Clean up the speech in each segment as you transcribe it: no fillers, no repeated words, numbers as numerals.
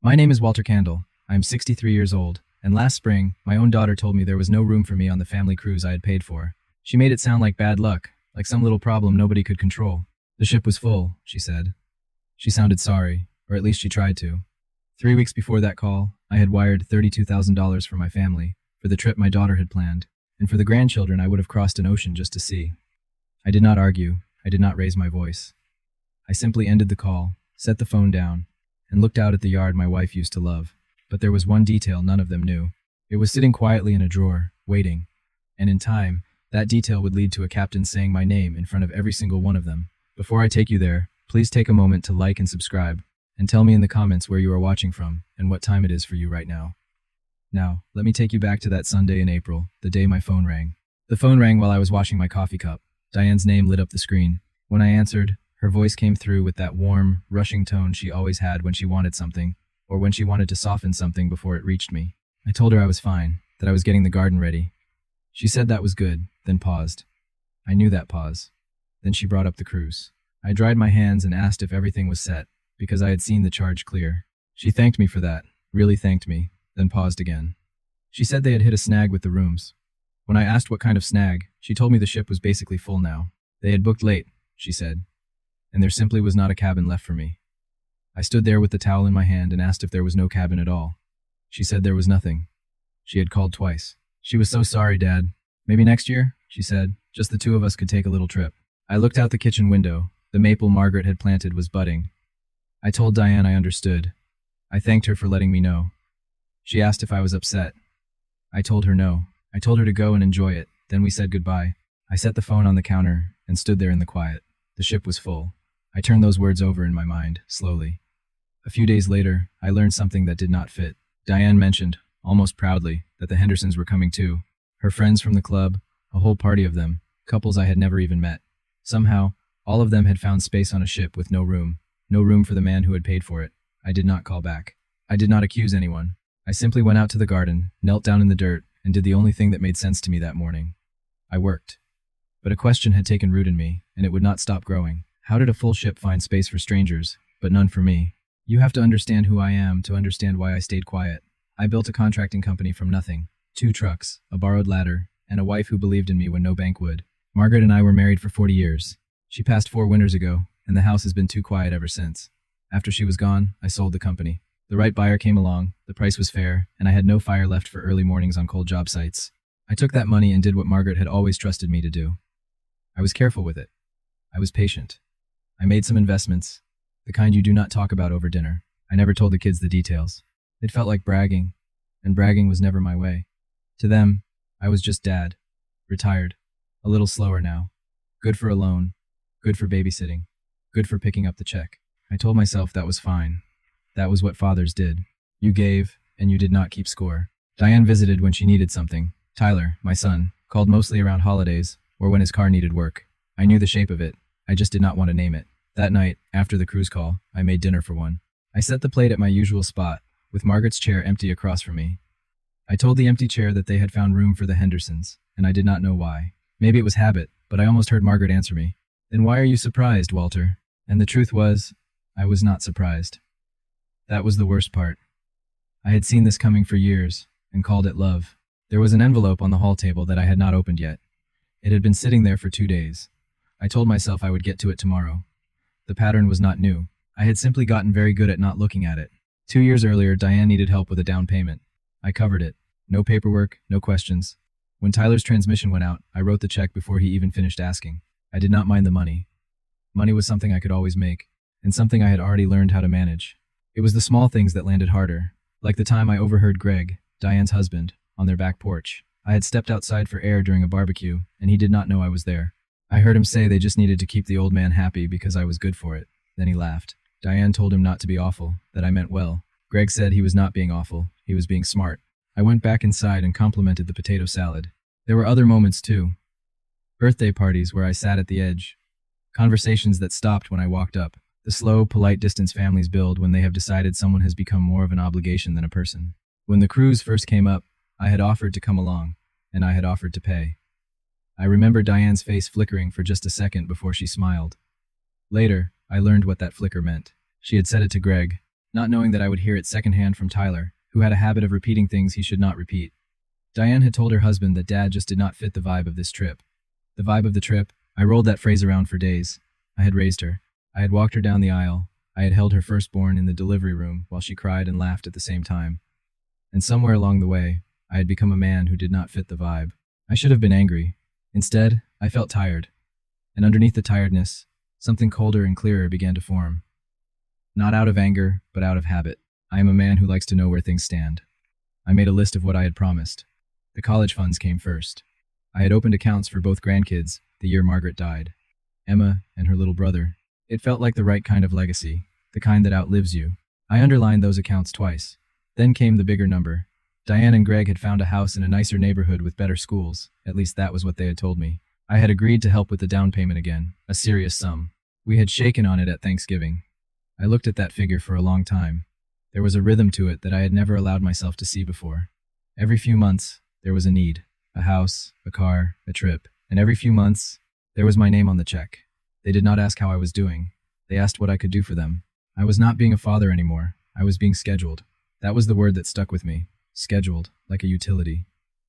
My name is Walter Candle. I am 63 years old, and last spring, my own daughter told me there was no room for me on the family cruise I had paid for. She made it sound like bad luck, like some little problem nobody could control. The ship was full, she said. She sounded sorry, or at least she tried to. 3 weeks before that call, I had wired $32,000 for my family, for the trip my daughter had planned, and for the grandchildren I would have crossed an ocean just to see. I did not argue. I did not raise my voice. I simply ended the call, set the phone down, and looked out at the yard my wife used to love. But there was one detail none of them knew. It was sitting quietly in a drawer, waiting. And in time, that detail would lead to a captain saying my name in front of every single one of them. Before I take you there, please take a moment to like and subscribe, and tell me in the comments where you are watching from and what time it is for you right now. Now, let me take you back to that Sunday in April, the day my phone rang. The phone rang while I was washing my coffee cup. Diane's name lit up the screen. When I answered, her voice came through with that warm, rushing tone she always had when she wanted something, or when she wanted to soften something before it reached me. I told her I was fine, that I was getting the garden ready. She said that was good, then paused. I knew that pause. Then she brought up the cruise. I dried my hands and asked if everything was set, because I had seen the charge clear. She thanked me for that, really thanked me, then paused again. She said they had hit a snag with the rooms. When I asked what kind of snag, she told me the ship was basically full now. They had booked late, she said, and there simply was not a cabin left for me. I stood there with the towel in my hand and asked if there was no cabin at all. She said there was nothing. She had called twice. She was so sorry, Dad. Maybe next year, she said. Just the two of us could take a little trip. I looked out the kitchen window. The maple Margaret had planted was budding. I told Diane I understood. I thanked her for letting me know. She asked if I was upset. I told her no. I told her to go and enjoy it. Then we said goodbye. I set the phone on the counter and stood there in the quiet. The ship was full. I turned those words over in my mind, slowly. A few days later, I learned something that did not fit. Diane mentioned, almost proudly, that the Hendersons were coming too. Her friends from the club, a whole party of them, couples I had never even met. Somehow, all of them had found space on a ship with no room for the man who had paid for it. I did not call back. I did not accuse anyone. I simply went out to the garden, knelt down in the dirt, and did the only thing that made sense to me that morning. I worked. But a question had taken root in me, and it would not stop growing. How did a full ship find space for strangers, but none for me? You have to understand who I am to understand why I stayed quiet. I built a contracting company from nothing. 2 trucks, a borrowed ladder, and a wife who believed in me when no bank would. Margaret and I were married for 40 years. She passed 4 winters ago, and the house has been too quiet ever since. After she was gone, I sold the company. The right buyer came along, the price was fair, and I had no fire left for early mornings on cold job sites. I took that money and did what Margaret had always trusted me to do. I was careful with it. I was patient. I made some investments, the kind you do not talk about over dinner. I never told the kids the details. It felt like bragging, and bragging was never my way. To them, I was just Dad, retired, a little slower now, good for a loan, good for babysitting, good for picking up the check. I told myself that was fine. That was what fathers did. You gave, and you did not keep score. Diane visited when she needed something. Tyler, my son, called mostly around holidays, or when his car needed work. I knew the shape of it. I just did not want to name it. That night, after the cruise call, I made dinner for one. I set the plate at my usual spot, with Margaret's chair empty across from me. I told the empty chair that they had found room for the Hendersons, and I did not know why. Maybe it was habit, but I almost heard Margaret answer me. Then why are you surprised, Walter? And the truth was, I was not surprised. That was the worst part. I had seen this coming for years, and called it love. There was an envelope on the hall table that I had not opened yet. It had been sitting there for 2 days. I told myself I would get to it tomorrow. The pattern was not new. I had simply gotten very good at not looking at it. 2 years earlier, Diane needed help with a down payment. I covered it. No paperwork, no questions. When Tyler's transmission went out, I wrote the check before he even finished asking. I did not mind the money. Money was something I could always make, and something I had already learned how to manage. It was the small things that landed harder, like the time I overheard Greg, Diane's husband, on their back porch. I had stepped outside for air during a barbecue, and he did not know I was there. I heard him say they just needed to keep the old man happy because I was good for it. Then he laughed. Diane told him not to be awful, that I meant well. Greg said he was not being awful, he was being smart. I went back inside and complimented the potato salad. There were other moments too. Birthday parties where I sat at the edge. Conversations that stopped when I walked up. The slow, polite distance families build when they have decided someone has become more of an obligation than a person. When the cruise first came up, I had offered to come along, and I had offered to pay. I remember Diane's face flickering for just a second before she smiled. Later, I learned what that flicker meant. She had said it to Greg. not knowing that I would hear it secondhand from Tyler, who had a habit of repeating things he should not repeat. Diane had told her husband that Dad just did not fit the vibe of this trip. The vibe of the trip? I rolled that phrase around for days. I had raised her. I had walked her down the aisle. I had held her firstborn in the delivery room while she cried and laughed at the same time. And somewhere along the way, I had become a man who did not fit the vibe. I should have been angry. Instead, I felt tired. And underneath the tiredness, something colder and clearer began to form. Not out of anger, but out of habit. I am a man who likes to know where things stand. I made a list of what I had promised. The college funds came first. I had opened accounts for both grandkids the year Margaret died. Emma and her little brother. It felt like the right kind of legacy, the kind that outlives you. I underlined those accounts twice. Then came the bigger number. Diane and Greg had found a house in a nicer neighborhood with better schools. At least that was what they had told me. I had agreed to help with the down payment again, a serious sum. We had shaken on it at Thanksgiving. I looked at that figure for a long time. There was a rhythm to it that I had never allowed myself to see before. Every few months, there was a need. A house, a car, a trip. And every few months, there was my name on the check. They did not ask how I was doing. They asked what I could do for them. I was not being a father anymore. I was being scheduled. That was the word that stuck with me. Scheduled, like a utility.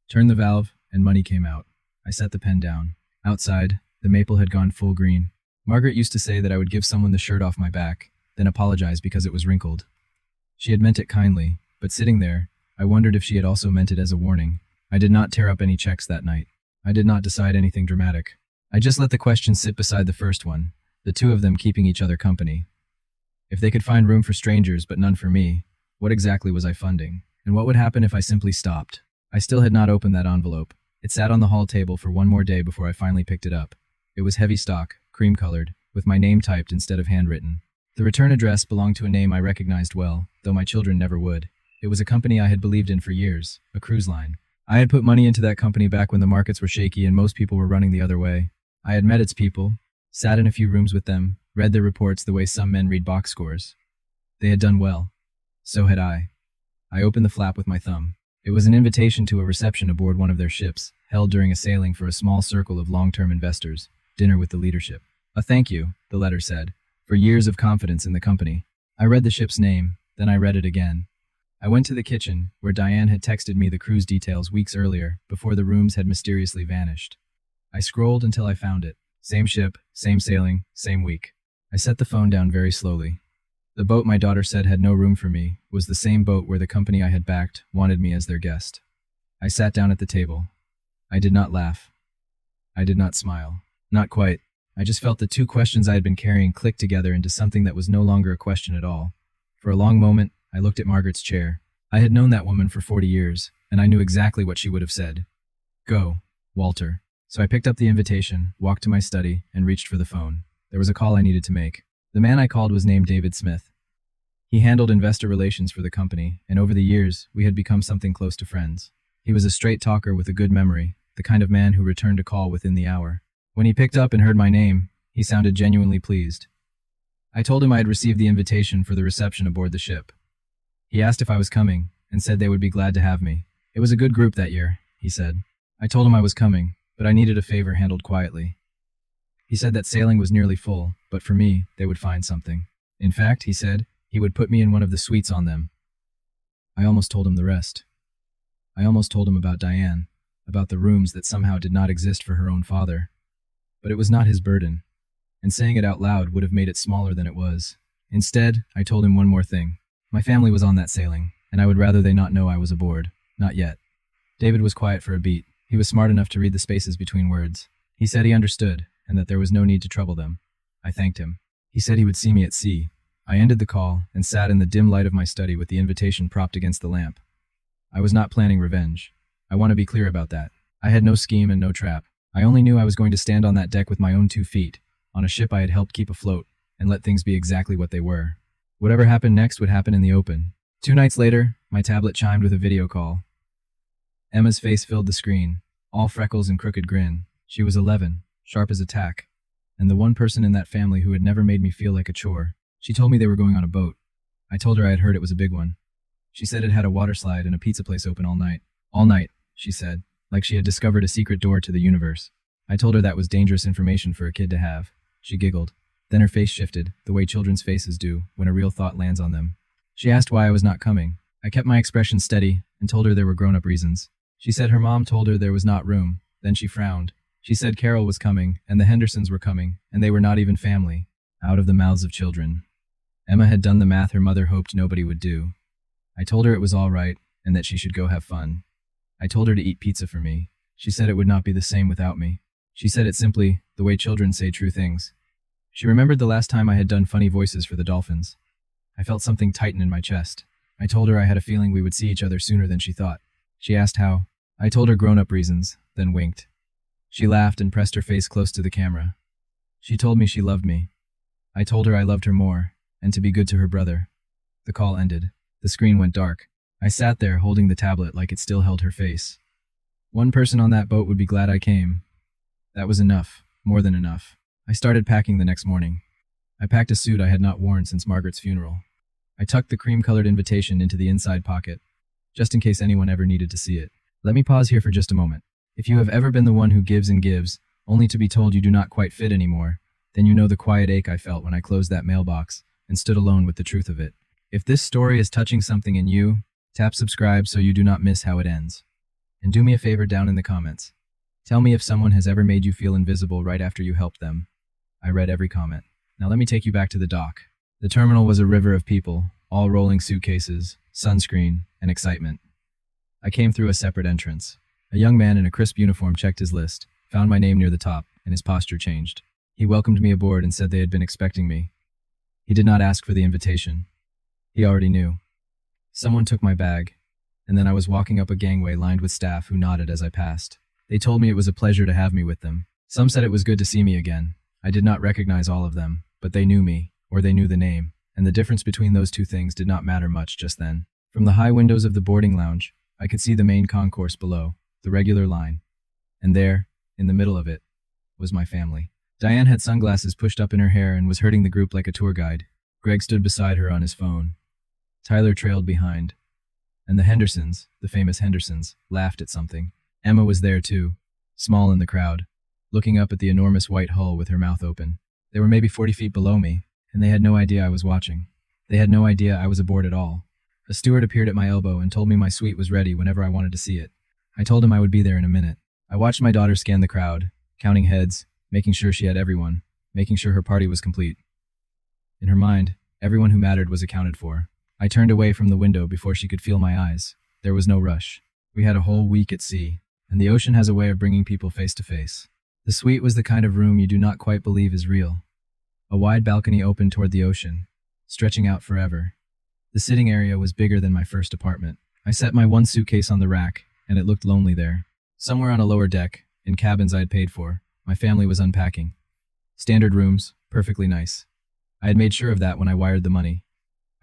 Turned the valve, and money came out. I set the pen down. Outside, the maple had gone full green. Margaret used to say that I would give someone the shirt off my back, then apologize because it was wrinkled. She had meant it kindly, but sitting there, I wondered if she had also meant it as a warning. I did not tear up any checks that night. I did not decide anything dramatic. I just let the question sit beside the first one, the two of them keeping each other company. If they could find room for strangers but none for me, what exactly was I funding? And what would happen if I simply stopped? I still had not opened that envelope. It sat on the hall table for one more day before I finally picked it up. It was heavy stock, cream-colored, with my name typed instead of handwritten. The return address belonged to a name I recognized well, though my children never would. It was a company I had believed in for years, a cruise line. I had put money into that company back when the markets were shaky and most people were running the other way. I had met its people, sat in a few rooms with them, read their reports the way some men read box scores. They had done well. So had I. I opened the flap with my thumb. It was an invitation to a reception aboard one of their ships, held during a sailing for a small circle of long-term investors, dinner with the leadership. A thank you, the letter said, for years of confidence in the company. I read the ship's name, then I read it again. I went to the kitchen, where Diane had texted me the cruise details weeks earlier, before the rooms had mysteriously vanished. I scrolled until I found it. Same ship, same sailing, same week. I set the phone down very slowly. The boat my daughter said had no room for me was the same boat where the company I had backed wanted me as their guest. I sat down at the table. I did not laugh. I did not smile. Not quite. I just felt the two questions I had been carrying click together into something that was no longer a question at all. For a long moment, I looked at Margaret's chair. I had known that woman for 40 years, and I knew exactly what she would have said. Go, Walter. So I picked up the invitation, walked to my study, and reached for the phone. There was a call I needed to make. The man I called was named David Smith. He handled investor relations for the company, and over the years, we had become something close to friends. He was a straight talker with a good memory, the kind of man who returned a call within the hour. When he picked up and heard my name, he sounded genuinely pleased. I told him I had received the invitation for the reception aboard the ship. He asked if I was coming, and said they would be glad to have me. It was a good group that year, he said. I told him I was coming, but I needed a favor handled quietly. He said that sailing was nearly full, but for me, they would find something. In fact, he said, he would put me in one of the suites on them. I almost told him the rest. I almost told him about Diane, about the rooms that somehow did not exist for her own father. But it was not his burden, and saying it out loud would have made it smaller than it was. Instead, I told him one more thing. My family was on that sailing, and I would rather they not know I was aboard. Not yet. David was quiet for a beat. He was smart enough to read the spaces between words. He said he understood, and that there was no need to trouble them. I thanked him. He said he would see me at sea. I ended the call and sat in the dim light of my study with the invitation propped against the lamp. I was not planning revenge. I want to be clear about that. I had no scheme and no trap. I only knew I was going to stand on that deck with my own 2 feet, on a ship I had helped keep afloat, and let things be exactly what they were. Whatever happened next would happen in the open. 2 nights later, my tablet chimed with a video call. Emma's face filled the screen, all freckles and crooked grin. She was 11, sharp as a tack, and the one person in that family who had never made me feel like a chore. She told me they were going on a boat. I told her I had heard it was a big one. She said it had a water slide and a pizza place open all night. All night, she said, like she had discovered a secret door to the universe. I told her that was dangerous information for a kid to have. She giggled. Then her face shifted, the way children's faces do when a real thought lands on them. She asked why I was not coming. I kept my expression steady and told her there were grown-up reasons. She said her mom told her there was not room. Then she frowned. She said Carol was coming, and the Hendersons were coming, and they were not even family. Out of the mouths of children. Emma had done the math her mother hoped nobody would do. I told her it was all right, and that she should go have fun. I told her to eat pizza for me. She said it would not be the same without me. She said it simply, the way children say true things. She remembered the last time I had done funny voices for the dolphins. I felt something tighten in my chest. I told her I had a feeling we would see each other sooner than she thought. She asked how. I told her grown-up reasons, then winked. She laughed and pressed her face close to the camera. She told me she loved me. I told her I loved her more, and to be good to her brother. The call ended. The screen went dark. I sat there holding the tablet like it still held her face. One person on that boat would be glad I came. That was enough, more than enough. I started packing the next morning. I packed a suit I had not worn since Margaret's funeral. I tucked the cream-colored invitation into the inside pocket, just in case anyone ever needed to see it. Let me pause here for just a moment. If you have ever been the one who gives and gives, only to be told you do not quite fit anymore, then you know the quiet ache I felt when I closed that mailbox and stood alone with the truth of it. If this story is touching something in you, tap subscribe so you do not miss how it ends. And do me a favor down in the comments. Tell me if someone has ever made you feel invisible right after you helped them. I read every comment. Now let me take you back to the dock. The terminal was a river of people, all rolling suitcases, sunscreen, and excitement. I came through a separate entrance. A young man in a crisp uniform checked his list, found my name near the top, and his posture changed. He welcomed me aboard and said they had been expecting me. He did not ask for the invitation. He already knew. Someone took my bag, and then I was walking up a gangway lined with staff who nodded as I passed. They told me it was a pleasure to have me with them. Some said it was good to see me again. I did not recognize all of them, but they knew me, or they knew the name, and the difference between those two things did not matter much just then. From the high windows of the boarding lounge, I could see the main concourse below, the regular line. And there, in the middle of it, was my family. Diane had sunglasses pushed up in her hair and was herding the group like a tour guide. Greg stood beside her on his phone. Tyler trailed behind. And the Hendersons, the famous Hendersons, laughed at something. Emma was there too, small in the crowd, looking up at the enormous white hull with her mouth open. They were maybe 40 feet below me, and they had no idea I was watching. They had no idea I was aboard at all. A steward appeared at my elbow and told me my suite was ready whenever I wanted to see it. I told him I would be there in a minute. I watched my daughter scan the crowd, counting heads, making sure she had everyone, making sure her party was complete. In her mind, everyone who mattered was accounted for. I turned away from the window before she could feel my eyes. There was no rush. We had a whole week at sea, and the ocean has a way of bringing people face to face. The suite was the kind of room you do not quite believe is real. A wide balcony opened toward the ocean, stretching out forever. The sitting area was bigger than my first apartment. I set my one suitcase on the rack, and it looked lonely there. Somewhere on a lower deck, in cabins I had paid for, my family was unpacking. Standard rooms, perfectly nice. I had made sure of that when I wired the money.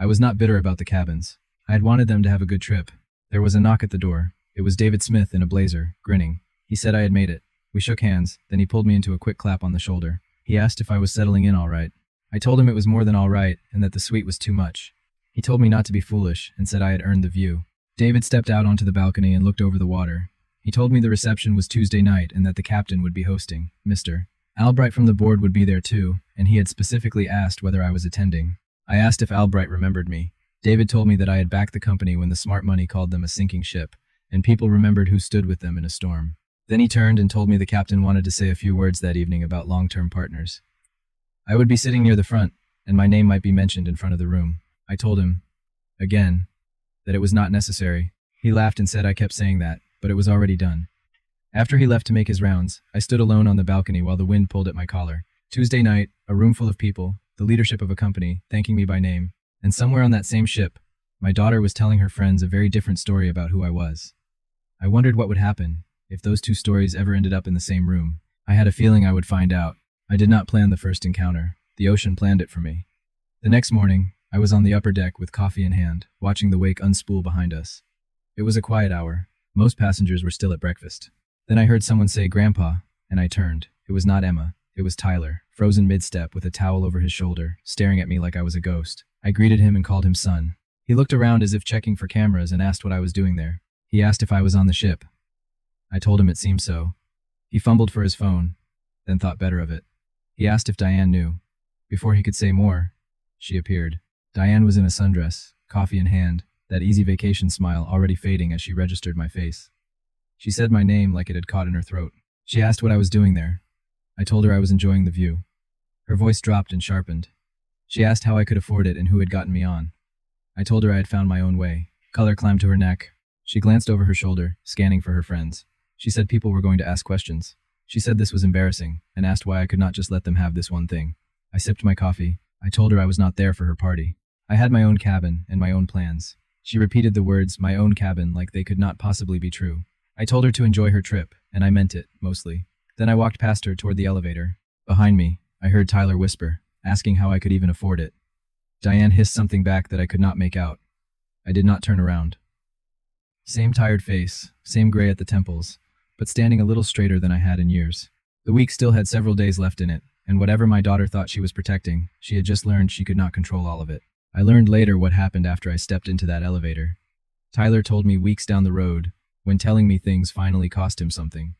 I was not bitter about the cabins. I had wanted them to have a good trip. There was a knock at the door. It was David Smith in a blazer, grinning. He said I had made it. We shook hands, then he pulled me into a quick clap on the shoulder. He asked if I was settling in all right. I told him it was more than all right, and that the suite was too much. He told me not to be foolish, and said I had earned the view. David stepped out onto the balcony and looked over the water. He told me the reception was Tuesday night and that the captain would be hosting, Mr. Albright from the board would be there too, and he had specifically asked whether I was attending. I asked if Albright remembered me. David told me that I had backed the company when the smart money called them a sinking ship, and people remembered who stood with them in a storm. Then he turned and told me the captain wanted to say a few words that evening about long-term partners. I would be sitting near the front, and my name might be mentioned in front of the room. I told him, again, that it was not necessary. He laughed and said I kept saying that, but it was already done. After he left to make his rounds, I stood alone on the balcony while the wind pulled at my collar. Tuesday night, a room full of people, the leadership of a company, thanking me by name, and somewhere on that same ship, my daughter was telling her friends a very different story about who I was. I wondered what would happen if those two stories ever ended up in the same room. I had a feeling I would find out. I did not plan the first encounter. The ocean planned it for me. The next morning, I was on the upper deck with coffee in hand, watching the wake unspool behind us. It was a quiet hour. Most passengers were still at breakfast. Then I heard someone say, "Grandpa," and I turned. It was not Emma. It was Tyler, frozen mid-step with a towel over his shoulder, staring at me like I was a ghost. I greeted him and called him son. He looked around as if checking for cameras and asked what I was doing there. He asked if I was on the ship. I told him it seemed so. He fumbled for his phone, then thought better of it. He asked if Diane knew. Before he could say more, she appeared. Diane was in a sundress, coffee in hand, that easy vacation smile already fading as she registered my face. She said my name like it had caught in her throat. She asked what I was doing there. I told her I was enjoying the view. Her voice dropped and sharpened. She asked how I could afford it and who had gotten me on. I told her I had found my own way. Color climbed to her neck. She glanced over her shoulder, scanning for her friends. She said people were going to ask questions. She said this was embarrassing, and asked why I could not just let them have this one thing. I sipped my coffee. I told her I was not there for her party. I had my own cabin and my own plans. She repeated the words, my own cabin, like they could not possibly be true. I told her to enjoy her trip, and I meant it, mostly. Then I walked past her toward the elevator. Behind me, I heard Tyler whisper, asking how I could even afford it. Diane hissed something back that I could not make out. I did not turn around. Same tired face, same gray at the temples, but standing a little straighter than I had in years. The week still had several days left in it, and whatever my daughter thought she was protecting, she had just learned she could not control all of it. I learned later what happened after I stepped into that elevator. Tyler told me weeks down the road, when telling me things finally cost him something.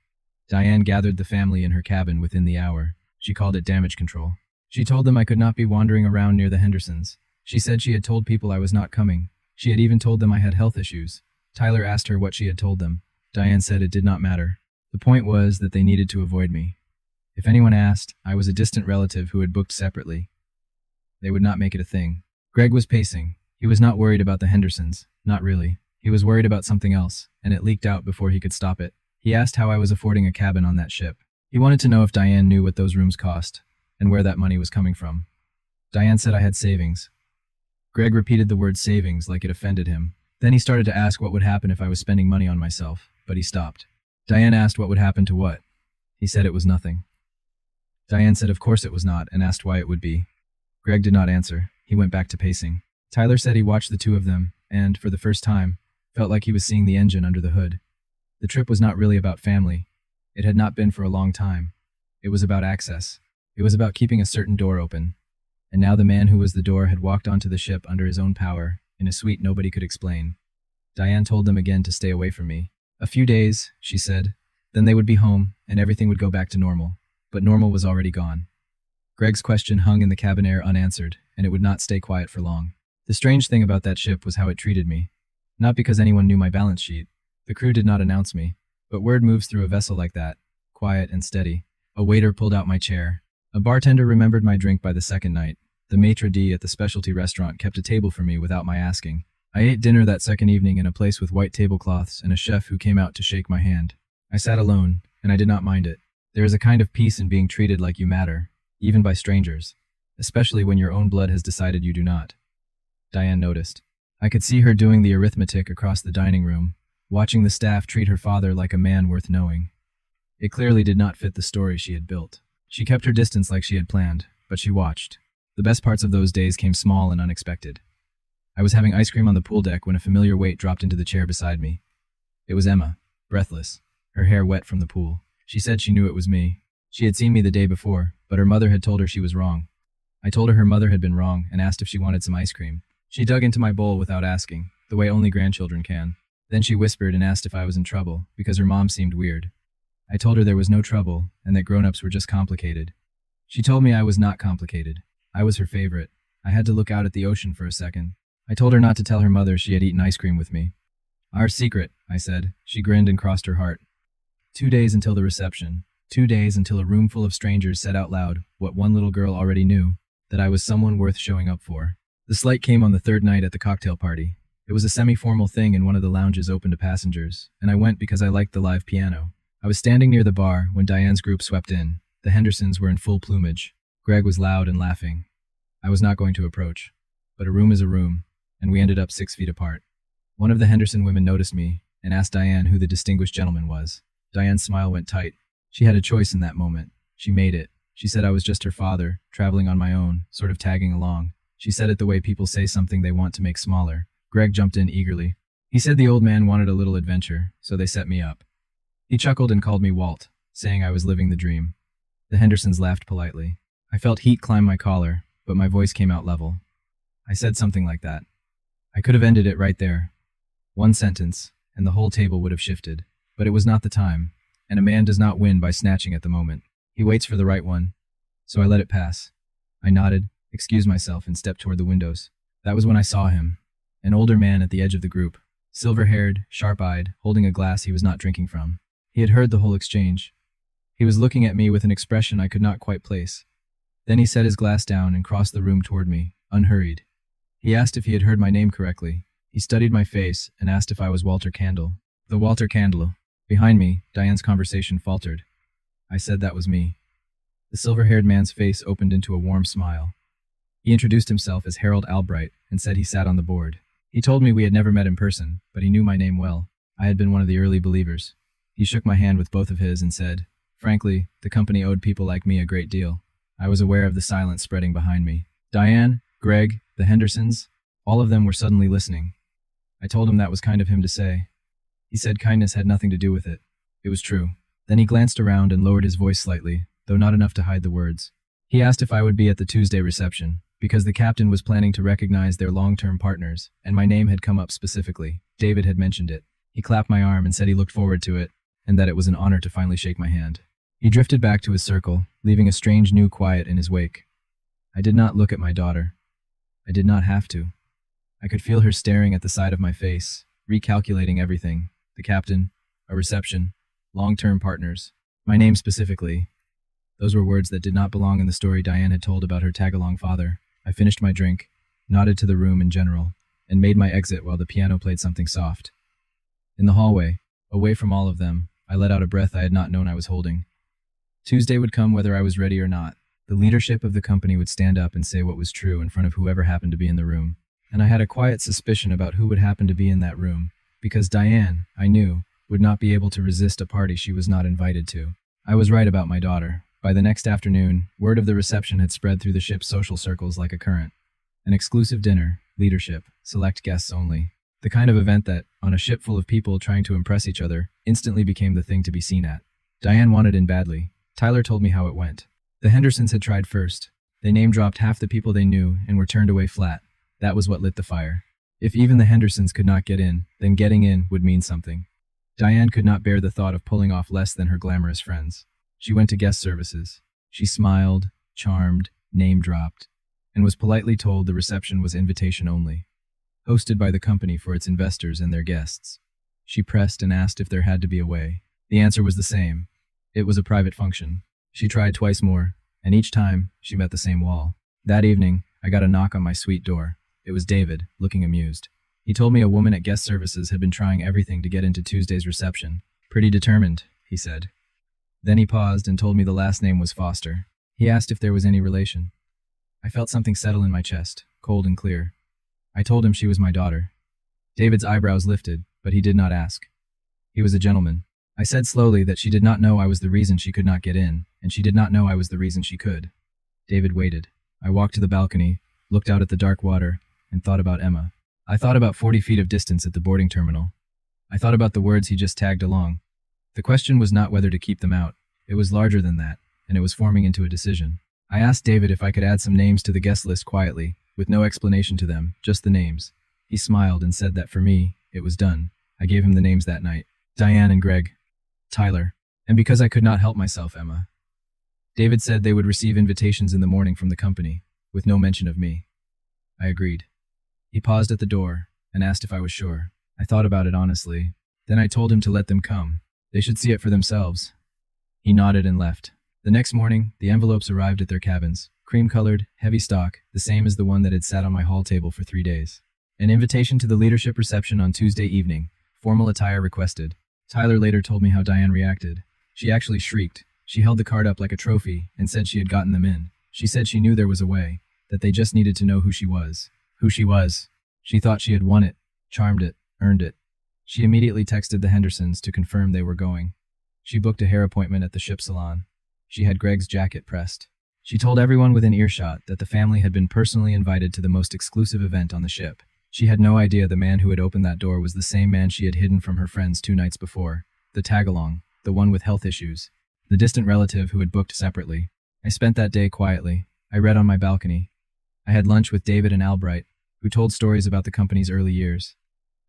Diane gathered the family in her cabin within the hour. She called it damage control. She told them I could not be wandering around near the Hendersons. She said she had told people I was not coming. She had even told them I had health issues. Tyler asked her what she had told them. Diane said it did not matter. The point was that they needed to avoid me. If anyone asked, I was a distant relative who had booked separately. They would not make it a thing. Greg was pacing. He was not worried about the Hendersons. Not really. He was worried about something else, and it leaked out before he could stop it. He asked how I was affording a cabin on that ship. He wanted to know if Diane knew what those rooms cost, and where that money was coming from. Diane said I had savings. Greg repeated the word savings like it offended him. Then he started to ask what would happen if I was spending money on myself, but he stopped. Diane asked what would happen to what. He said it was nothing. Diane said of course it was not, and asked why it would be. Greg did not answer. He went back to pacing. Tyler said he watched the two of them, and, for the first time, felt like he was seeing the engine under the hood. The trip was not really about family. It had not been for a long time. It was about access. It was about keeping a certain door open. And now the man who was the door had walked onto the ship under his own power, in a suite nobody could explain. Diane told them again to stay away from me. A few days, she said. Then they would be home, and everything would go back to normal. But normal was already gone. Greg's question hung in the cabin air unanswered, and it would not stay quiet for long. The strange thing about that ship was how it treated me. Not because anyone knew my balance sheet. The crew did not announce me. But word moves through a vessel like that, quiet and steady. A waiter pulled out my chair. A bartender remembered my drink by the second night. The maitre d' at the specialty restaurant kept a table for me without my asking. I ate dinner that second evening in a place with white tablecloths and a chef who came out to shake my hand. I sat alone, and I did not mind it. There is a kind of peace in being treated like you matter, even by strangers, especially when your own blood has decided you do not. Diane noticed. I could see her doing the arithmetic across the dining room, watching the staff treat her father like a man worth knowing. It clearly did not fit the story she had built. She kept her distance like she had planned, but she watched. The best parts of those days came small and unexpected. I was having ice cream on the pool deck when a familiar weight dropped into the chair beside me. It was Emma, breathless, her hair wet from the pool. She said she knew it was me. She had seen me the day before, but her mother had told her she was wrong. I told her mother had been wrong and asked if she wanted some ice cream. She dug into my bowl without asking, the way only grandchildren can. Then she whispered and asked if I was in trouble, because her mom seemed weird. I told her there was no trouble, and that grown-ups were just complicated. She told me I was not complicated. I was her favorite. I had to look out at the ocean for a second. I told her not to tell her mother she had eaten ice cream with me. Our secret, I said. She grinned and crossed her heart. 2 days until the reception. 2 days until a room full of strangers said out loud what one little girl already knew, that I was someone worth showing up for. The slight came on the third night at the cocktail party. It was a semi-formal thing in one of the lounges open to passengers, and I went because I liked the live piano. I was standing near the bar when Diane's group swept in. The Hendersons were in full plumage. Greg was loud and laughing. I was not going to approach. But a room is a room, and we ended up 6 feet apart. One of the Henderson women noticed me and asked Diane who the distinguished gentleman was. Diane's smile went tight. She had a choice in that moment. She made it. She said I was just her father, traveling on my own, sort of tagging along. She said it the way people say something they want to make smaller. Greg jumped in eagerly. He said the old man wanted a little adventure, so they set me up. He chuckled and called me Walt, saying I was living the dream. The Hendersons laughed politely. I felt heat climb my collar, but my voice came out level. I said something like that. I could have ended it right there. One sentence, and the whole table would have shifted. But it was not the time, and a man does not win by snatching at the moment. He waits for the right one. So I let it pass. I nodded, excused myself, and stepped toward the windows. That was when I saw him. An older man at the edge of the group, silver-haired, sharp-eyed, holding a glass he was not drinking from. He had heard the whole exchange. He was looking at me with an expression I could not quite place. Then he set his glass down and crossed the room toward me, unhurried. He asked if he had heard my name correctly. He studied my face and asked if I was Walter Candle. The Walter Candle. Behind me, Diane's conversation faltered. I said that was me. The silver-haired man's face opened into a warm smile. He introduced himself as Harold Albright and said he sat on the board. He told me we had never met in person, but he knew my name well. I had been one of the early believers. He shook my hand with both of his and said, "Frankly, the company owed people like me a great deal." I was aware of the silence spreading behind me. Diane, Greg, the Hendersons, all of them were suddenly listening. I told him that was kind of him to say. He said kindness had nothing to do with it. It was true. Then he glanced around and lowered his voice slightly, though not enough to hide the words. He asked if I would be at the Tuesday reception, because the captain was planning to recognize their long-term partners, and my name had come up specifically. David had mentioned it. He clapped my arm and said he looked forward to it, and that it was an honor to finally shake my hand. He drifted back to his circle, leaving a strange new quiet in his wake. I did not look at my daughter. I did not have to. I could feel her staring at the side of my face, recalculating everything. The captain, a reception, long-term partners, my name specifically. Those were words that did not belong in the story Diane had told about her tag-along father. I finished my drink, nodded to the room in general, and made my exit while the piano played something soft. In the hallway, away from all of them, I let out a breath I had not known I was holding. Tuesday would come whether I was ready or not. The leadership of the company would stand up and say what was true in front of whoever happened to be in the room. And I had a quiet suspicion about who would happen to be in that room, because Diane, I knew, would not be able to resist a party she was not invited to. I was right about my daughter. By the next afternoon, word of the reception had spread through the ship's social circles like a current. An exclusive dinner, leadership, select guests only. The kind of event that, on a ship full of people trying to impress each other, instantly became the thing to be seen at. Diane wanted in badly. Tyler told me how it went. The Hendersons had tried first. They name-dropped half the people they knew and were turned away flat. That was what lit the fire. If even the Hendersons could not get in, then getting in would mean something. Diane could not bear the thought of pulling off less than her glamorous friends. She went to guest services. She smiled, charmed, name-dropped, and was politely told the reception was invitation only, hosted by the company for its investors and their guests. She pressed and asked if there had to be a way. The answer was the same. It was a private function. She tried twice more, and each time, she met the same wall. That evening, I got a knock on my suite door. It was David, looking amused. He told me a woman at guest services had been trying everything to get into Tuesday's reception. Pretty determined, he said. Then he paused and told me the last name was Foster. He asked if there was any relation. I felt something settle in my chest, cold and clear. I told him she was my daughter. David's eyebrows lifted, but he did not ask. He was a gentleman. I said slowly that she did not know I was the reason she could not get in, and she did not know I was the reason she could. David waited. I walked to the balcony, looked out at the dark water, and thought about Emma. I thought about 40 feet of distance at the boarding terminal. I thought about the words he just tagged along. The question was not whether to keep them out. It was larger than that, and it was forming into a decision. I asked David if I could add some names to the guest list quietly, with no explanation to them, just the names. He smiled and said that for me, it was done. I gave him the names that night. Diane and Greg. Tyler. And because I could not help myself, Emma. David said they would receive invitations in the morning from the company, with no mention of me. I agreed. He paused at the door and asked if I was sure. I thought about it honestly. Then I told him to let them come. They should see it for themselves. He nodded and left. The next morning, the envelopes arrived at their cabins, cream-colored, heavy stock, the same as the one that had sat on my hall table for 3 days. An invitation to the leadership reception on Tuesday evening. Formal attire requested. Tyler later told me how Diane reacted. She actually shrieked. She held the card up like a trophy and said she had gotten them in. She said she knew there was a way, that they just needed to know who she was. Who she was. She thought she had won it, charmed it, earned it. She immediately texted the Hendersons to confirm they were going. She booked a hair appointment at the ship salon. She had Greg's jacket pressed. She told everyone within earshot that the family had been personally invited to the most exclusive event on the ship. She had no idea the man who had opened that door was the same man she had hidden from her friends 2 nights before. The tag-along, the one with health issues. The distant relative who had booked separately. I spent that day quietly. I read on my balcony. I had lunch with David and Albright, who told stories about the company's early years.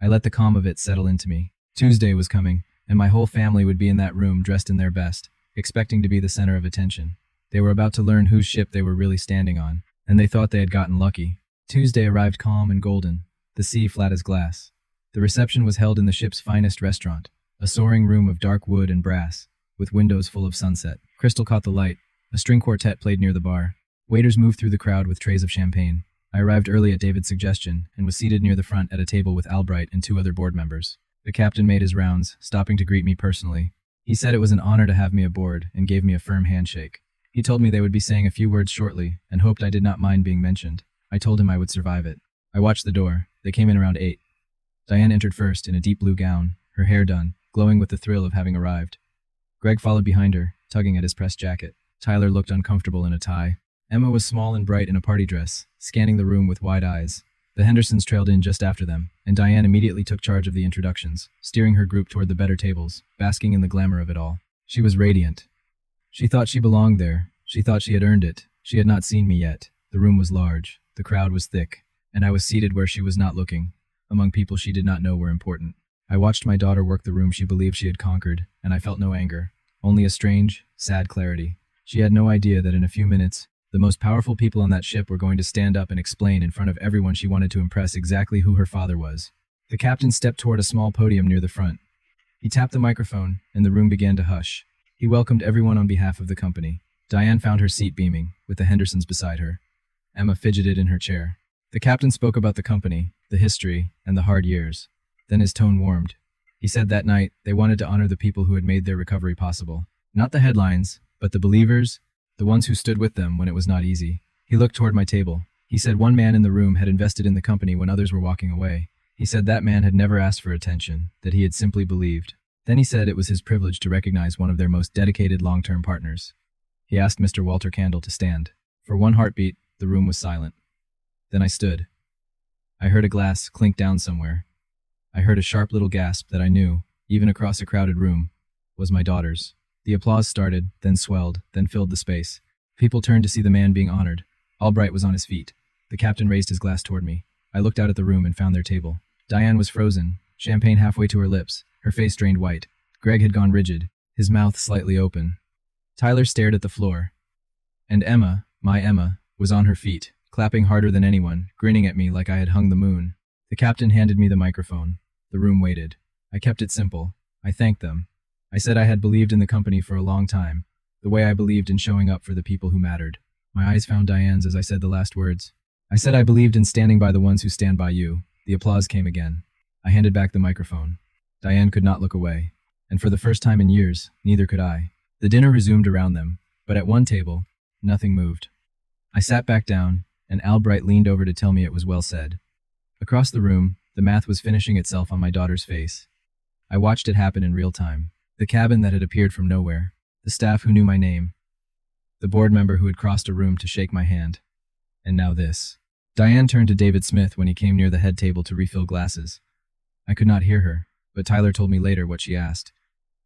I let the calm of it settle into me. Tuesday was coming, and my whole family would be in that room dressed in their best, expecting to be the center of attention. They were about to learn whose ship they were really standing on, and they thought they had gotten lucky. Tuesday arrived calm and golden. the sea flat as glass. The reception was held in the ship's finest restaurant, a soaring room of dark wood and brass, with windows full of sunset. Crystal caught the light. A string quartet played near the bar. Waiters moved through the crowd with trays of champagne. I arrived early at David's suggestion and was seated near the front at a table with Albright and 2 other board members. The captain made his rounds, stopping to greet me personally. He said it was an honor to have me aboard and gave me a firm handshake. He told me they would be saying a few words shortly and hoped I did not mind being mentioned. I told him I would survive it. I watched the door. They came in around 8. Diane entered first in a deep blue gown, her hair done, glowing with the thrill of having arrived. Greg followed behind her, tugging at his pressed jacket. Tyler looked uncomfortable in a tie. Emma was small and bright in a party dress, scanning the room with wide eyes. The Hendersons trailed in just after them, and Diane immediately took charge of the introductions, steering her group toward the better tables, basking in the glamour of it all. She was radiant. She thought she belonged there. She thought she had earned it. She had not seen me yet. The room was large. The crowd was thick. And I was seated where she was not looking, among people she did not know were important. I watched my daughter work the room she believed she had conquered, and I felt no anger, only a strange, sad clarity. She had no idea that in a few minutes, the most powerful people on that ship were going to stand up and explain in front of everyone she wanted to impress exactly who her father was. The captain stepped toward a small podium near the front. He tapped the microphone, and the room began to hush. He welcomed everyone on behalf of the company. Diane found her seat beaming, with the Hendersons beside her. Emma fidgeted in her chair. The captain spoke about the company, the history, and the hard years. Then his tone warmed. He said that night they wanted to honor the people who had made their recovery possible. Not the headlines, but the believers, the ones who stood with them when it was not easy. He looked toward my table. He said one man in the room had invested in the company when others were walking away. He said that man had never asked for attention, that he had simply believed. Then he said it was his privilege to recognize one of their most dedicated long-term partners. He asked Mr. Walter Candle to stand. For one heartbeat, the room was silent. Then I stood. I heard a glass clink down somewhere. I heard a sharp little gasp that I knew, even across a crowded room, was my daughter's. The applause started, then swelled, then filled the space. People turned to see the man being honored. Albright was on his feet. The captain raised his glass toward me. I looked out at the room and found their table. Diane was frozen, champagne halfway to her lips, her face drained white. Greg had gone rigid, his mouth slightly open. Tyler stared at the floor. And Emma, my Emma, was on her feet, clapping harder than anyone, grinning at me like I had hung the moon. The captain handed me the microphone. The room waited. I kept it simple. I thanked them. I said I had believed in the company for a long time, the way I believed in showing up for the people who mattered. My eyes found Diane's as I said the last words. I said I believed in standing by the ones who stand by you. The applause came again. I handed back the microphone. Diane could not look away. And for the first time in years, neither could I. The dinner resumed around them, but at one table, nothing moved. I sat back down, and Albright leaned over to tell me it was well said. Across the room, the math was finishing itself on my daughter's face. I watched it happen in real time. The cabin that had appeared from nowhere, the staff who knew my name, the board member who had crossed a room to shake my hand. And now this. Diane turned to David Smith when he came near the head table to refill glasses. I could not hear her, but Tyler told me later what she asked.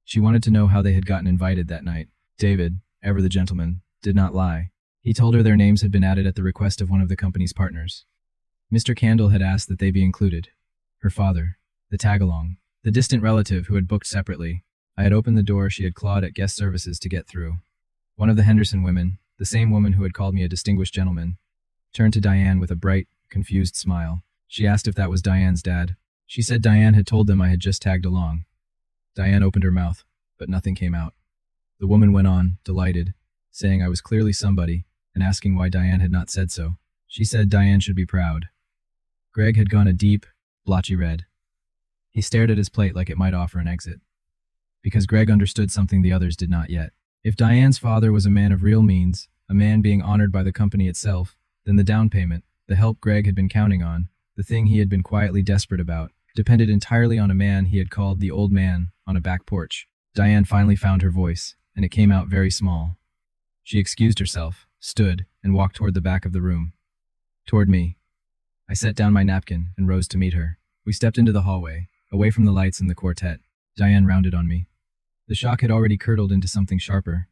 She wanted to know how they had gotten invited that night. David, ever the gentleman, did not lie. He told her their names had been added at the request of one of the company's partners. Mr. Candle had asked that they be included. Her father, the tag-along, the distant relative who had booked separately. I had opened the door she had clawed at guest services to get through. One of the Henderson women, the same woman who had called me a distinguished gentleman, turned to Diane with a bright, confused smile. She asked if that was Diane's dad. She said Diane had told them I had just tagged along. Diane opened her mouth, but nothing came out. The woman went on, delighted, saying I was clearly somebody, and asking why Diane had not said so. She said Diane should be proud. Greg had gone a deep, blotchy red. He stared at his plate like it might offer an exit. Because Greg understood something the others did not yet. If Diane's father was a man of real means, a man being honored by the company itself, then the down payment, the help Greg had been counting on, the thing he had been quietly desperate about, depended entirely on a man he had called the old man on a back porch. Diane finally found her voice, and it came out very small. She excused herself, stood, and walked toward the back of the room. Toward me. I set down my napkin and rose to meet her. We stepped into the hallway, away from the lights and the quartet. Diane rounded on me. The shock had already curdled into something sharper.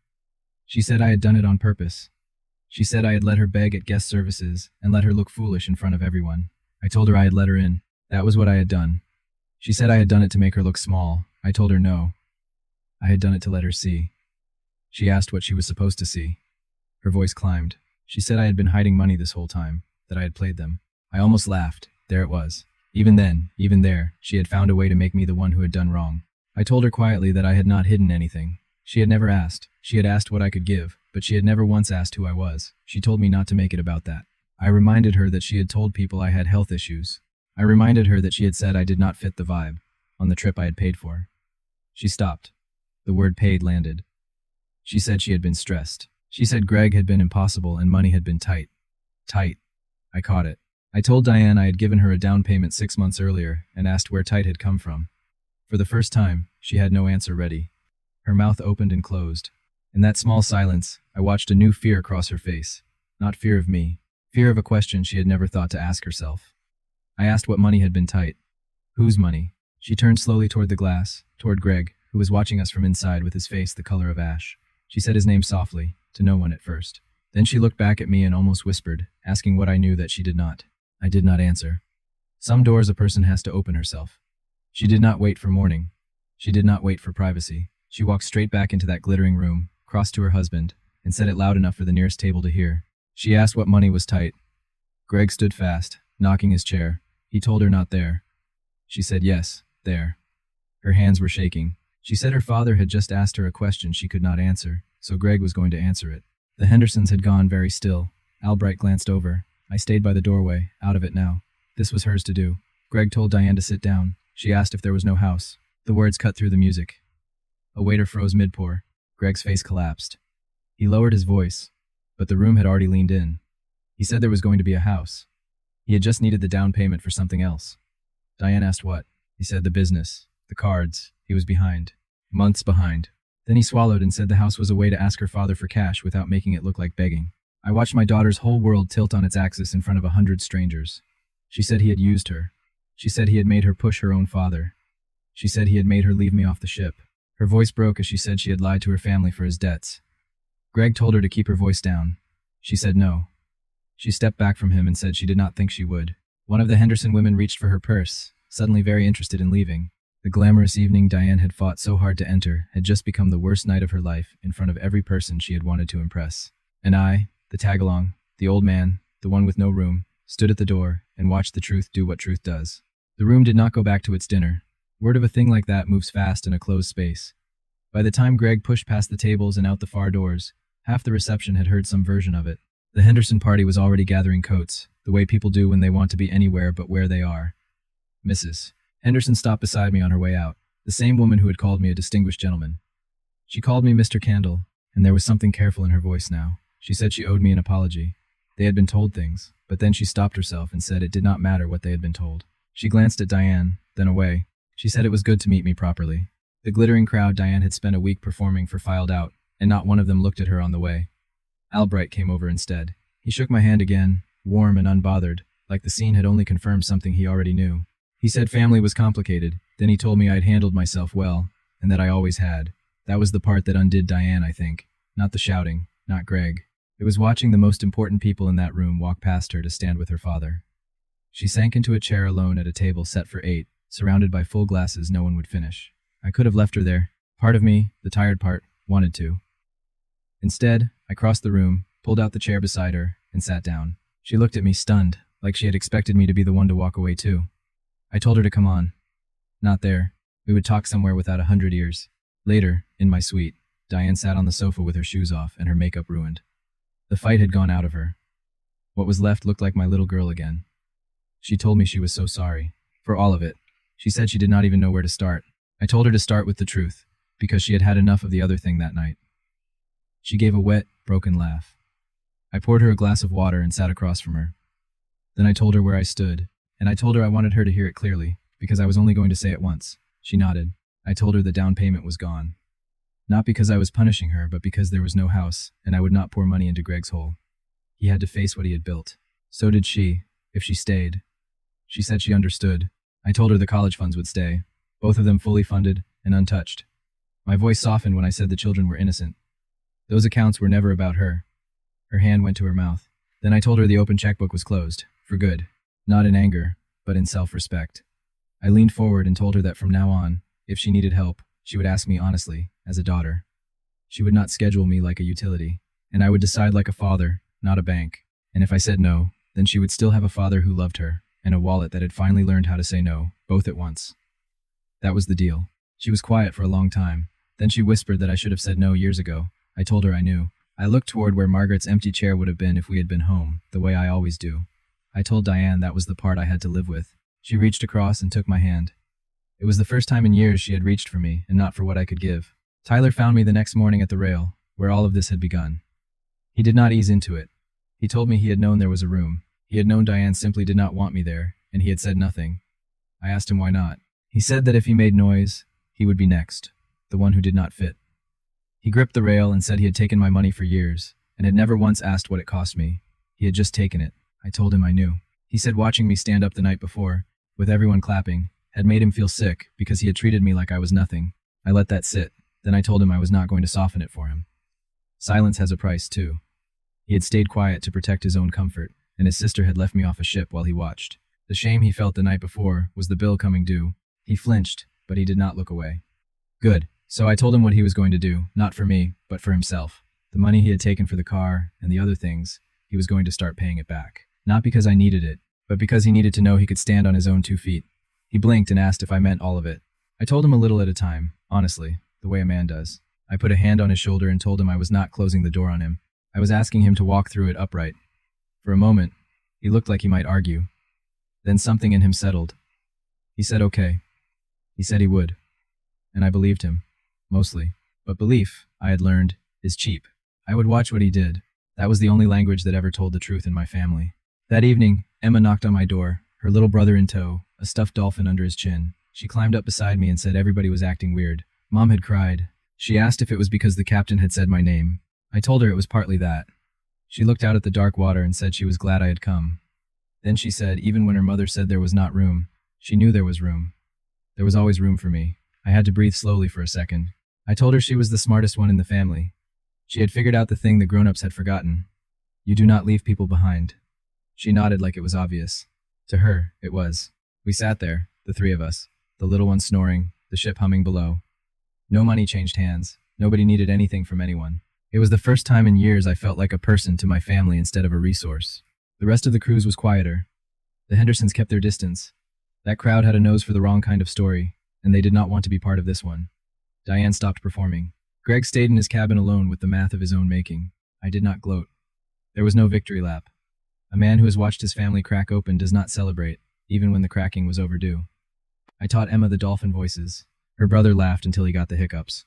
She said I had done it on purpose. She said I had let her beg at guest services and let her look foolish in front of everyone. I told her I had let her in. That was what I had done. She said I had done it to make her look small. I told her no. I had done it to let her see. She asked what she was supposed to see. Her voice climbed. She said I had been hiding money this whole time, that I had played them. I almost laughed. There it was. Even then, even there, she had found a way to make me the one who had done wrong. I told her quietly that I had not hidden anything. She had never asked. She had asked what I could give, but she had never once asked who I was. She told me not to make it about that. I reminded her that she had told people I had health issues. I reminded her that she had said I did not fit the vibe on the trip I had paid for. She stopped. The word paid landed. She said she had been stressed. She said Greg had been impossible and money had been tight. Tight. I caught it. I told Diane I had given her a down payment 6 months earlier and asked where tight had come from. For the first time, she had no answer ready. Her mouth opened and closed. In that small silence, I watched a new fear cross her face. Not fear of me. Fear of a question she had never thought to ask herself. I asked what money had been tight. Whose money? She turned slowly toward the glass, toward Greg, who was watching us from inside with his face the color of ash. She said his name softly, to no one at first. Then she looked back at me and almost whispered, asking what I knew that she did not. I did not answer. Some doors a person has to open herself. She did not wait for morning. She did not wait for privacy. She walked straight back into that glittering room, crossed to her husband, and said it loud enough for the nearest table to hear. She asked what money was tight. Greg stood fast, knocking his chair. He told her not there. She said yes, there. Her hands were shaking. She said her father had just asked her a question she could not answer, so Greg was going to answer it. The Hendersons had gone very still. Albright glanced over. I stayed by the doorway, out of it now. This was hers to do. Greg told Diane to sit down. She asked if there was no house. The words cut through the music. A waiter froze mid-pour. Greg's face collapsed. He lowered his voice, but the room had already leaned in. He said there was going to be a house. He had just needed the down payment for something else. Diane asked what. He said the business, the cards. He was behind. Months behind. Then he swallowed and said the house was a way to ask her father for cash without making it look like begging. I watched my daughter's whole world tilt on its axis in front of 100 strangers. She said he had used her. She said he had made her push her own father. She said he had made her leave me off the ship. Her voice broke as she said she had lied to her family for his debts. Greg told her to keep her voice down. She said no. She stepped back from him and said she did not think she would. One of the Henderson women reached for her purse, suddenly very interested in leaving. The glamorous evening Diane had fought so hard to enter had just become the worst night of her life in front of every person she had wanted to impress. And I, the tag-along, the old man, the one with no room, stood at the door and watched the truth do what truth does. The room did not go back to its dinner. Word of a thing like that moves fast in a closed space. By the time Greg pushed past the tables and out the far doors, half the reception had heard some version of it. The Henderson party was already gathering coats, the way people do when they want to be anywhere but where they are. Mrs. Henderson stopped beside me on her way out, the same woman who had called me a distinguished gentleman. She called me Mr. Candle, and there was something careful in her voice now. She said she owed me an apology. They had been told things, but then she stopped herself and said it did not matter what they had been told. She glanced at Diane, then away. She said it was good to meet me properly. The glittering crowd Diane had spent a week performing for filed out, and not one of them looked at her on the way. Albright came over instead. He shook my hand again, warm and unbothered, like the scene had only confirmed something he already knew. He said family was complicated, then he told me I'd handled myself well, and that I always had. That was the part that undid Diane, I think. Not the shouting, not Greg. It was watching the most important people in that room walk past her to stand with her father. She sank into a chair alone at a table set for 8, surrounded by full glasses no one would finish. I could have left her there. Part of me, the tired part, wanted to. Instead, I crossed the room, pulled out the chair beside her, and sat down. She looked at me stunned, like she had expected me to be the one to walk away too. I told her to come on. Not there. We would talk somewhere without 100 ears. Later, in my suite, Diane sat on the sofa with her shoes off and her makeup ruined. The fight had gone out of her. What was left looked like my little girl again. She told me she was so sorry. For all of it. She said she did not even know where to start. I told her to start with the truth, because she had had enough of the other thing that night. She gave a wet, broken laugh. I poured her a glass of water and sat across from her. Then I told her where I stood, and I told her I wanted her to hear it clearly, because I was only going to say it once. She nodded. I told her the down payment was gone. Not because I was punishing her, but because there was no house, and I would not pour money into Greg's hole. He had to face what he had built. So did she, if she stayed. She said she understood. I told her the college funds would stay, both of them fully funded and untouched. My voice softened when I said the children were innocent. Those accounts were never about her. Her hand went to her mouth. Then I told her the open checkbook was closed, for good. Not in anger, but in self-respect. I leaned forward and told her that from now on, if she needed help, she would ask me honestly, as a daughter. She would not schedule me like a utility, and I would decide like a father, not a bank. And if I said no, then she would still have a father who loved her, and a wallet that had finally learned how to say no, both at once. That was the deal. She was quiet for a long time. Then she whispered that I should have said no years ago. I told her I knew. I looked toward where Margaret's empty chair would have been if we had been home, the way I always do. I told Diane that was the part I had to live with. She reached across and took my hand. It was the first time in years she had reached for me, and not for what I could give. Tyler found me the next morning at the rail, where all of this had begun. He did not ease into it. He told me he had known there was a room. He had known Diane simply did not want me there, and he had said nothing. I asked him why not. He said that if he made noise, he would be next, the one who did not fit. He gripped the rail and said he had taken my money for years, and had never once asked what it cost me. He had just taken it. I told him I knew. He said watching me stand up the night before, with everyone clapping, had made him feel sick because he had treated me like I was nothing. I let that sit. Then I told him I was not going to soften it for him. Silence has a price, too. He had stayed quiet to protect his own comfort, and his sister had left me off a ship while he watched. The shame he felt the night before was the bill coming due. He flinched, but he did not look away. Good. So I told him what he was going to do, not for me, but for himself. The money he had taken for the car and the other things, he was going to start paying it back. Not because I needed it, but because he needed to know he could stand on his own 2 feet. He blinked and asked if I meant all of it. I told him a little at a time, honestly, the way a man does. I put a hand on his shoulder and told him I was not closing the door on him. I was asking him to walk through it upright. For a moment, he looked like he might argue. Then something in him settled. He said okay. He said he would. And I believed him. Mostly. But belief, I had learned, is cheap. I would watch what he did. That was the only language that ever told the truth in my family. That evening, Emma knocked on my door, her little brother in tow, a stuffed dolphin under his chin. She climbed up beside me and said everybody was acting weird. Mom had cried. She asked if it was because the captain had said my name. I told her it was partly that. She looked out at the dark water and said she was glad I had come. Then she said even when her mother said there was not room, she knew there was room. There was always room for me. I had to breathe slowly for a second. I told her she was the smartest one in the family. She had figured out the thing the grown-ups had forgotten. You do not leave people behind. She nodded like it was obvious. To her, it was. We sat there, the three of us, the little one snoring, the ship humming below. No money changed hands. Nobody needed anything from anyone. It was the first time in years I felt like a person to my family instead of a resource. The rest of the cruise was quieter. The Hendersons kept their distance. That crowd had a nose for the wrong kind of story, and they did not want to be part of this one. Diane stopped performing. Greg stayed in his cabin alone with the math of his own making. I did not gloat. There was no victory lap. A man who has watched his family crack open does not celebrate, even when the cracking was overdue. I taught Emma the dolphin voices. Her brother laughed until he got the hiccups.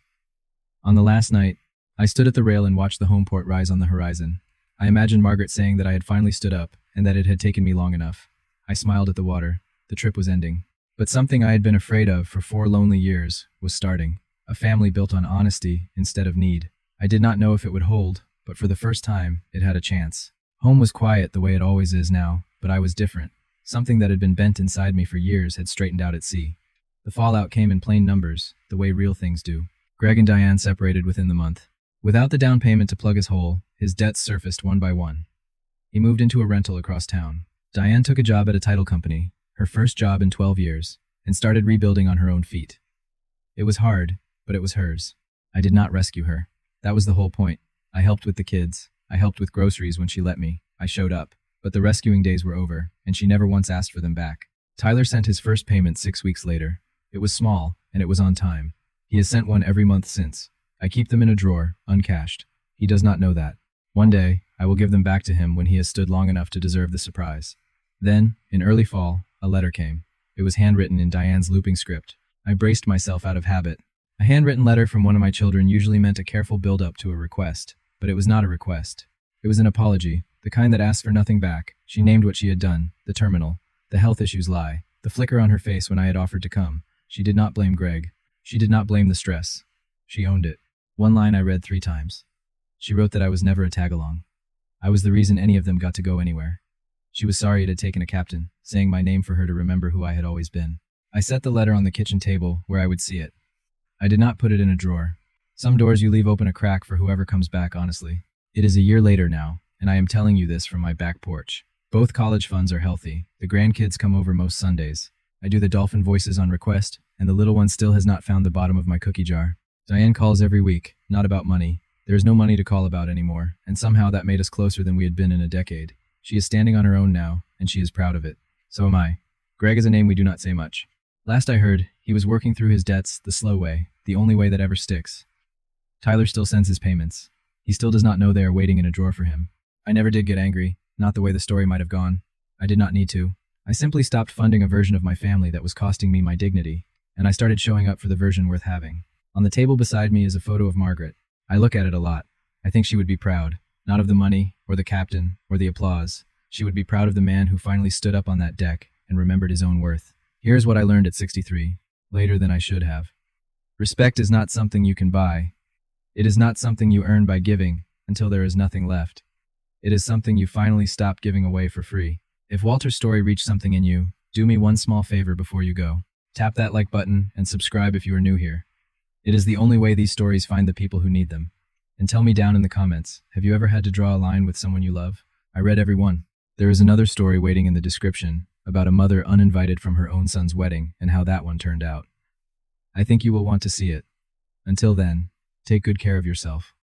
On the last night, I stood at the rail and watched the home port rise on the horizon. I imagined Margaret saying that I had finally stood up, and that it had taken me long enough. I smiled at the water. The trip was ending. But something I had been afraid of for 4 lonely years was starting. A family built on honesty instead of need. I did not know if it would hold, but for the first time, it had a chance. Home was quiet the way it always is now, but I was different. Something that had been bent inside me for years had straightened out at sea. The fallout came in plain numbers, the way real things do. Greg and Diane separated within the month. Without the down payment to plug his hole, his debts surfaced one by one. He moved into a rental across town. Diane took a job at a title company, her first job in 12 years, and started rebuilding on her own feet. It was hard, but it was hers. I did not rescue her. That was the whole point. I helped with the kids. I helped with groceries when she let me. I showed up. But the rescuing days were over, and she never once asked for them back. Tyler sent his first payment 6 weeks later. It was small, and it was on time. He has sent one every month since. I keep them in a drawer, uncashed. He does not know that. One day, I will give them back to him when he has stood long enough to deserve the surprise. Then, in early fall, a letter came. It was handwritten in Diane's looping script. I braced myself out of habit. A handwritten letter from one of my children usually meant a careful build-up to a request, but it was not a request. It was an apology, the kind that asked for nothing back. She named what she had done, the terminal, the health issues lie, the flicker on her face when I had offered to come. She did not blame Greg. She did not blame the stress. She owned it. One line I read 3 times. She wrote that I was never a tag-along. I was the reason any of them got to go anywhere. She was sorry it had taken a captain, saying my name for her to remember who I had always been. I set the letter on the kitchen table where I would see it. I did not put it in a drawer. Some doors you leave open a crack for whoever comes back, honestly. It is a year later now, and I am telling you this from my back porch. Both college funds are healthy. The grandkids come over most Sundays. I do the dolphin voices on request, and the little one still has not found the bottom of my cookie jar. Diane calls every week, not about money. There is no money to call about anymore, and somehow that made us closer than we had been in a decade. She is standing on her own now, and she is proud of it. So am I. Greg is a name we do not say much. Last I heard, he was working through his debts the slow way, the only way that ever sticks. Tyler still sends his payments. He still does not know they are waiting in a drawer for him. I never did get angry, not the way the story might have gone. I did not need to. I simply stopped funding a version of my family that was costing me my dignity, and I started showing up for the version worth having. On the table beside me is a photo of Margaret. I look at it a lot. I think she would be proud, not of the money, or the captain, or the applause. She would be proud of the man who finally stood up on that deck and remembered his own worth. Here's what I learned at 63, later than I should have. Respect is not something you can buy. It is not something you earn by giving until there is nothing left. It is something you finally stop giving away for free. If Walter's story reached something in you, do me one small favor before you go. Tap that like button and subscribe if you are new here. It is the only way these stories find the people who need them. And tell me down in the comments, have you ever had to draw a line with someone you love? I read every one. There is another story waiting in the description about a mother uninvited from her own son's wedding and how that one turned out. I think you will want to see it. Until then, take good care of yourself.